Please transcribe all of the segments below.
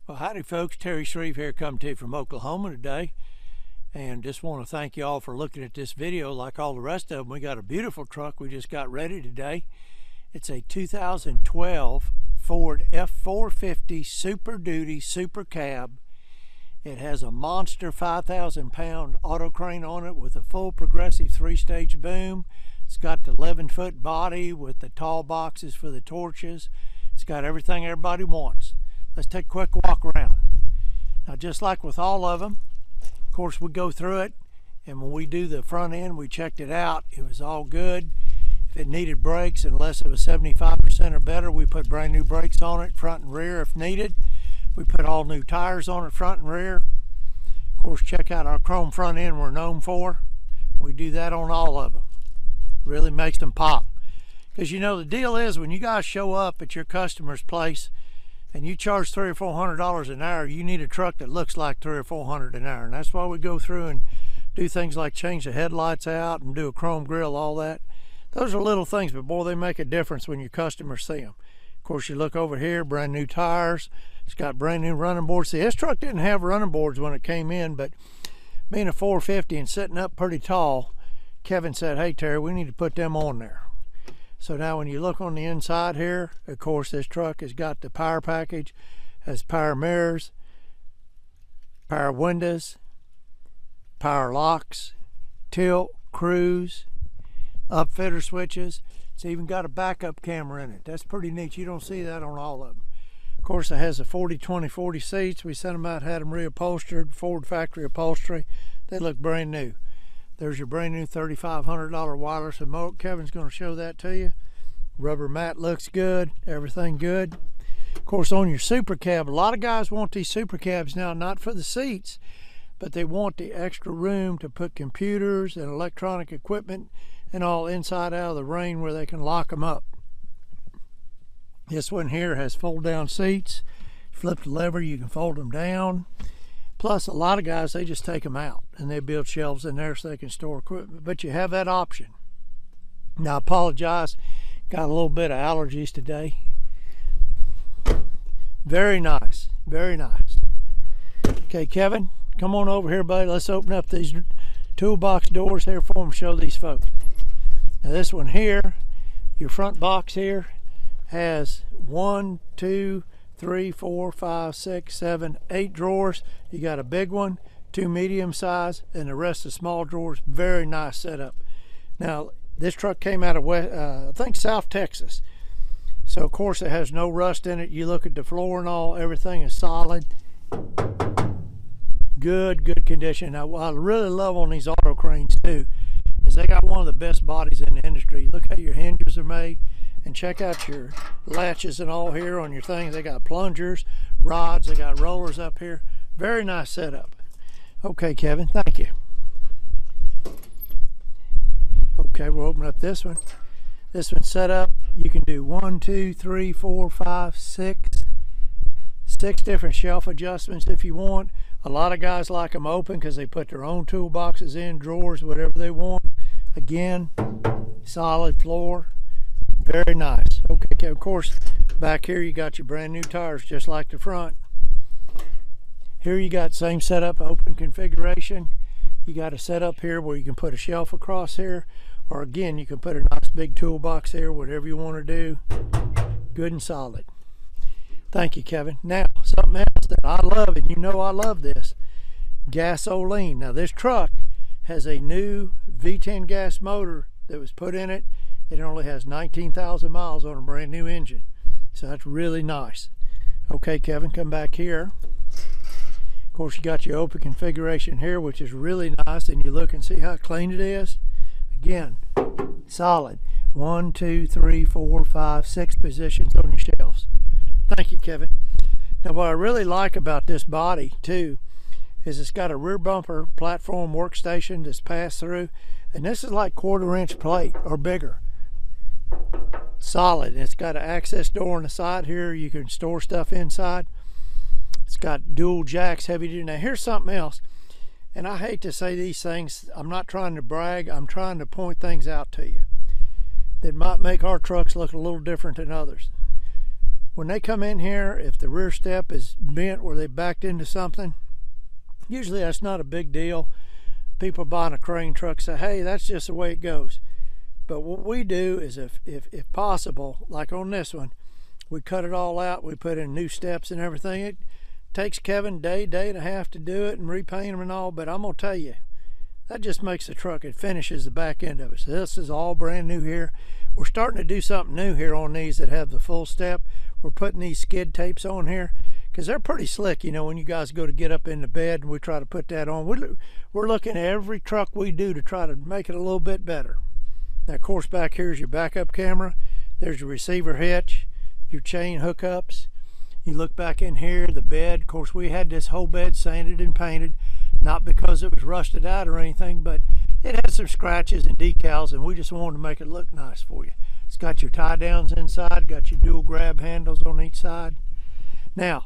Well, howdy folks, Terry Shreve here coming to you from Oklahoma today, and just want to thank you all for looking at this video. Like all the rest of them, we got a beautiful truck we just got ready today. It's a 2012 Ford F450 Super Duty Super Cab. It has a monster 5,000-pound AutoCrane on it with a full progressive 3-stage boom. It's got the 11-foot body with the tall boxes for the torches. It's got everything everybody wants. Let's take a quick walk around. Now, just like with all of them, of course, we go through it, and when we do the front end, we checked it out. It was all good. If it needed brakes, unless it was 75% or better, we put brand new brakes on it, front and rear if needed. We put all new tires on it, front and rear. Of course, check out our chrome front end we're known for. We do that on all of them. Really makes them pop. Because you know, the deal is when you guys show up at your customer's place and you charge $300 or $400 an hour, you need a truck that looks like $300 or $400 an hour. And that's why we go through and do things like change the headlights out and do a chrome grill, all that. Those are little things, but boy, they make a difference when your customers see them. Of course, you look over here, brand new tires. It's got brand new running boards. See, this truck didn't have running boards when it came in, but being a 450 and sitting up pretty tall, Kevin said, hey Terry, we need to put them on there. So now when you look on the inside here, of course, this truck has got the power package, has power mirrors, power windows, power locks, tilt, cruise, upfitter switches. It's even got a backup camera in it. That's pretty neat. You don't see that on all of them. Of course, it has a 40-20-40 seats. We sent them out, had them reupholstered, Ford factory upholstery. They look brand new. There's your brand new $3,500 wireless remote. Kevin's going to show that to you. Rubber mat looks good. Everything good. Of course, on your Super Cab, a lot of guys want these Super Cabs now, not for the seats, but they want the extra room to put computers and electronic equipment and all inside out of the rain where they can lock them up. This one here has fold-down seats. Flip the lever, you can fold them down. Plus, a lot of guys, they just take them out and they build shelves in there so they can store equipment. But you have that option. Now, I apologize. Got a little bit of allergies today. Very nice. Very nice. Okay, Kevin, come on over here, buddy. Let's open up these toolbox doors here for them, show these folks. Now, this one here, your front box here, has 1, 2, 3, 4, 5, 6, 7, 8 drawers. You got a big one, 2 medium size, and the rest of small drawers. Very nice setup. Now, this truck came out of I think South Texas. So of course it has no rust in it. You look at the floor and all, everything is solid. Good condition. Now, what I really love on these AutoCranes too is they got one of the best bodies in the industry. Look how your hinges are made. And check out your latches and all here on your things. They got plungers, rods, they got rollers up here. Very nice setup. Okay, Kevin, thank you. Okay, we'll open up this one. This one's set up. You can do 1, 2, 3, 4, 5, 6 different shelf adjustments if you want. A lot of guys like them open because they put their own toolboxes in, drawers, whatever they want. Again, solid floor. Very nice. Okay, of course, back here you got your brand new tires just like the front. Here you got same setup, open configuration. You got a setup here where you can put a shelf across here, or again, you can put a nice big toolbox here, whatever you want to do. Good and solid. Thank you, Kevin. Now, something else that I love, and you know I love this, gasoline. Now, this truck has a new V10 gas motor that was put in it. It only has 19,000 miles on a brand new engine. So that's really nice. Okay, Kevin, come back here. Of course, you got your open configuration here, which is really nice. And you look and see how clean it is. Again, solid. 1, 2, 3, 4, 5, 6 positions on your shelves. Thank you, Kevin. Now, what I really like about this body, too, is it's got a rear bumper platform workstation that's passed through. And this is like 1/4-inch plate or bigger. Solid. It's got an access door on the side here. You can store stuff inside. It's got dual jacks, heavy duty. Now here's something else, and I hate to say these things. I'm not trying to brag. I'm trying to point things out to you that might make our trucks look a little different than others. when they come in here, if the rear step is bent or they backed into something, usually that's not a big deal. People buying a crane truck say, hey, that's just the way it goes. But what we do is if possible, like on this one, we cut it all out, we put in new steps and everything. It takes Kevin day and a half to do it and repaint them and all, but I'm gonna tell you, that just makes the truck, it finishes the back end of it. So this is all brand new here. We're starting to do something new here on these that have the full step. We're putting these skid tapes on here because they're pretty slick, you know, when you guys go to get up in the bed and we try to put that on. We're looking at every truck we do to try to make it a little bit better. Now, of course, back here is your backup camera. There's your receiver hitch, your chain hookups. You look back in here, the bed. Of course, we had this whole bed sanded and painted, not because it was rusted out or anything, but it had some scratches and decals, and we just wanted to make it look nice for you. It's got your tie downs inside, got your dual grab handles on each side. Now,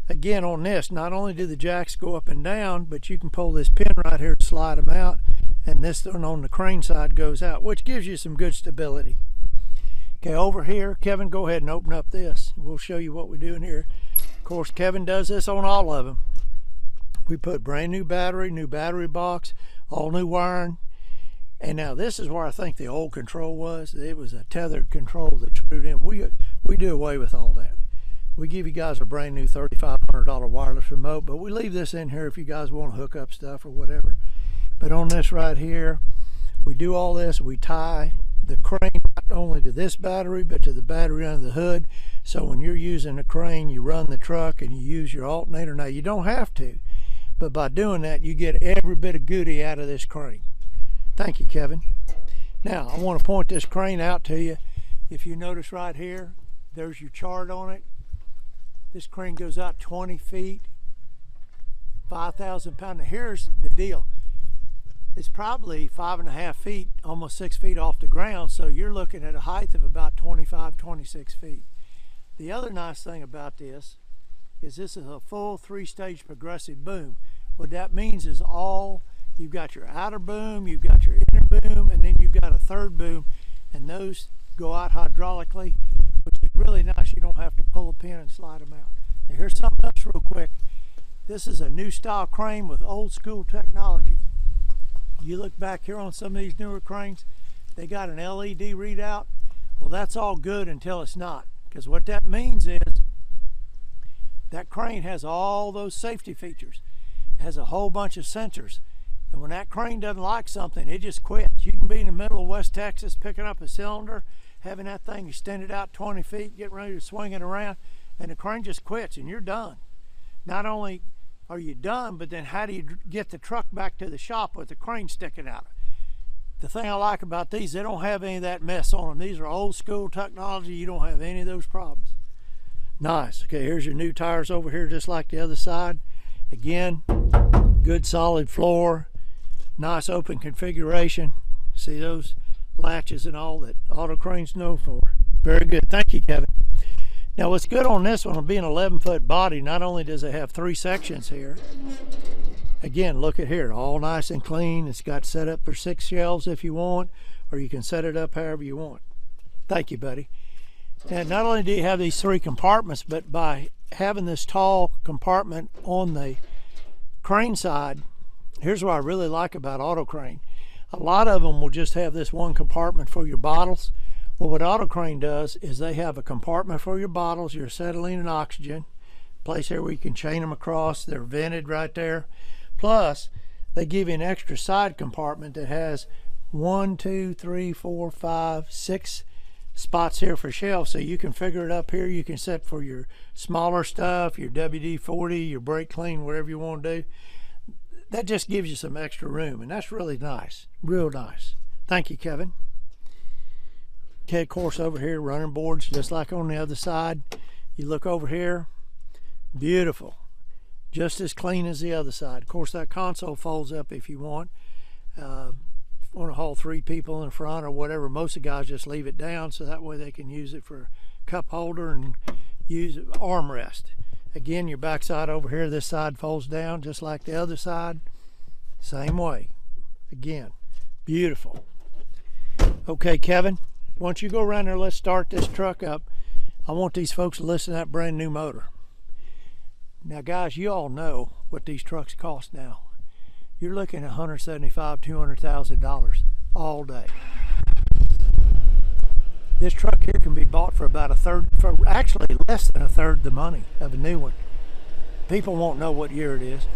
again, on this, not only do the jacks go up and down, but you can pull this pin right here to slide them out, and this one on the crane side goes out, which gives you some good stability. Okay, over here, Kevin, go ahead and open up this. We'll show you what we do in here. Of course, Kevin does this on all of them. We put brand new battery box, all new wiring. And now this is where I think the old control was. It was a tethered control that screwed in. We do away with all that. We give you guys a brand new $3,500 wireless remote, but we leave this in here if you guys want to hook up stuff or whatever. But on this right here, we do all this. We tie the crane not only to this battery, but to the battery under the hood. So when you're using a crane, you run the truck and you use your alternator. Now, you don't have to, but by doing that, you get every bit of goodie out of this crane. Thank you, Kevin. Now, I want to point this crane out to you. If you notice right here, there's your chart on it. This crane goes out 20 feet, 5,000 pounds. Now, here's the deal. It's probably 5.5 feet, almost 6 feet off the ground, so you're looking at a height of about 25, 26 feet. The other nice thing about this is a full 3-stage progressive boom. What that means is you've got your outer boom, you've got your inner boom, and then you've got a third boom, and those go out hydraulically, which is really nice. You don't have to pull a pin and slide them out. Now, here's something else real quick. This is a new style crane with old school technology. You look back here on some of these newer cranes, they got an LED readout. Well, that's all good until it's not, because what that means is that crane has all those safety features. It has a whole bunch of sensors, and when that crane doesn't like something, it just quits. You can be in the middle of West Texas picking up a cylinder, having that thing extended out 20 feet, getting ready to swing it around, and the crane just quits and you're done. Not only are you done, but then how do you get the truck back to the shop with the crane sticking out? The thing I like about these, they don't have any of that mess on them. These are old school technology. You don't have any of those problems. Nice. Okay, here's your new tires over here, just like the other side. Again, good solid floor, nice open configuration. See those latches and all that AutoCrane's known for. Very good. Thank you, Kevin. Now, what's good on this one, being an 11-foot body, not only does it have 3 sections here, again, look at here, all nice and clean. It's got set up for 6 shelves if you want, or you can set it up however you want. Thank you, buddy. And not only do you have these 3 compartments, but by having this tall compartment on the crane side, here's what I really like about AutoCrane. A lot of them will just have this one compartment for your bottles. Well, what AutoCrane does is they have a compartment for your bottles, your acetylene and oxygen, place here where you can chain them across. They're vented right there. Plus, they give you an extra side compartment that has 1, 2, 3, 4, 5, 6 spots here for shelves, so you can figure it up here. You can set for your smaller stuff, your WD-40, your brake clean, whatever you want to do. That just gives you some extra room, and that's really nice, real nice. Thank you, Kevin. Okay, of course, over here, running boards, just like on the other side. You look over here, beautiful. Just as clean as the other side. Of course, that console folds up if you want. If you want to haul 3 people in front or whatever, most of the guys just leave it down so that way they can use it for a cup holder and use armrest. Again, your back side over here, this side folds down just like the other side. Same way. Again, beautiful. Okay, Kevin, once you go around there, let's start this truck up. I want these folks to listen to that brand new motor. Now guys, you all know what these trucks cost now. You're looking at $175,000, $200,000 all day. This truck here can be bought for about a third, for actually less than a third the money of a new one. People won't know what year it is.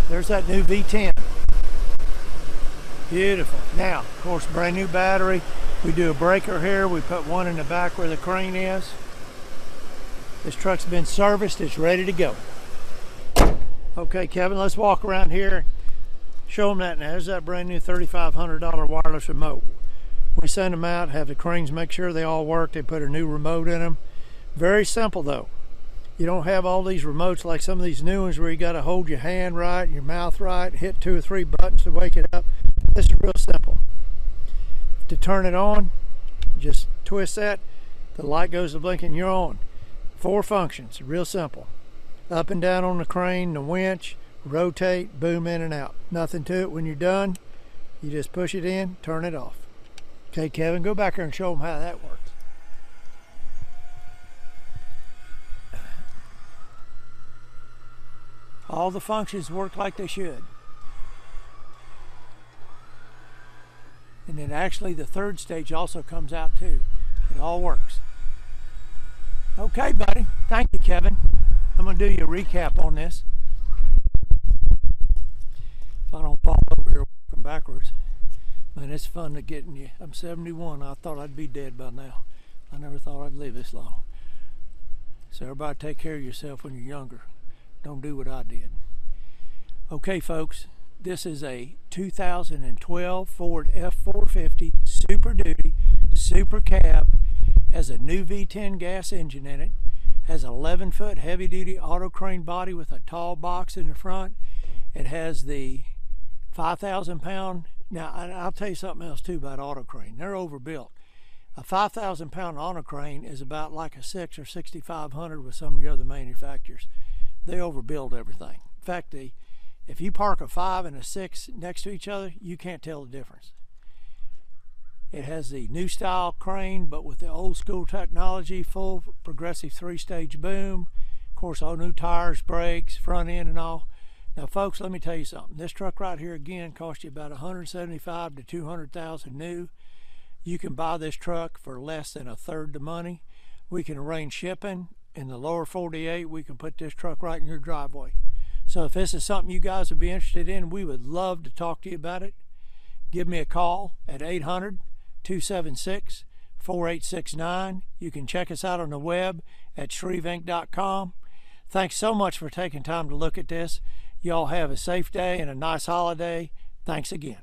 There's that new V10. Beautiful. Now, of course, brand new battery. We do a breaker here. We put one in the back where the crane is. This truck's been serviced. It's ready to go. Okay, Kevin, let's walk around here. Show them that now. There's that brand new $3,500 wireless remote. We send them out, have the cranes make sure they all work. They put a new remote in them. Very simple though. You don't have all these remotes like some of these new ones where you got to hold your hand right, your mouth right, hit 2 or 3 buttons to wake it up. This is real simple. To turn it on, just twist that, the light goes to blinking, you're on. 4 functions, real simple. Up and down on the crane, the winch, rotate, boom, in and out. Nothing to it. When you're done, you just push it in, turn it off. Okay, Kevin, go back there and show them how that works. All the functions work like they should. And then actually the third stage also comes out too. It all works. Okay, buddy. Thank you, Kevin. I'm going to do you a recap on this. If I don't fall over here walking backwards. Man, it's fun to getting you. I'm 71. I thought I'd be dead by now. I never thought I'd live this long. So everybody take care of yourself when you're younger. Don't do what I did. Okay, folks. This is a 2012 Ford F450 Super Duty Super Cab. Has a new V10 gas engine in it. Has an 11-foot heavy-duty AutoCrane body with a tall box in the front. It has the 5,000-pound. Now, I'll tell you something else too about AutoCrane. They're overbuilt. A 5,000-pound AutoCrane is about like a 6 or 6,500 with some of the other manufacturers. They overbuild everything. In fact, if you park a 5 and a 6 next to each other, you can't tell the difference. It has the new style crane, but with the old school technology, full progressive 3-stage boom. Of course, all new tires, brakes, front end and all. Now folks, let me tell you something. This truck right here again cost you about $175,000 to $200,000 new. You can buy this truck for less than a third the money. We can arrange shipping in the lower 48. We can put this truck right in your driveway. So if this is something you guys would be interested in, we would love to talk to you about it. Give me a call at 800-276-4869. You can check us out on the web at shreveinc.com. Thanks so much for taking time to look at this. Y'all have a safe day and a nice holiday. Thanks again.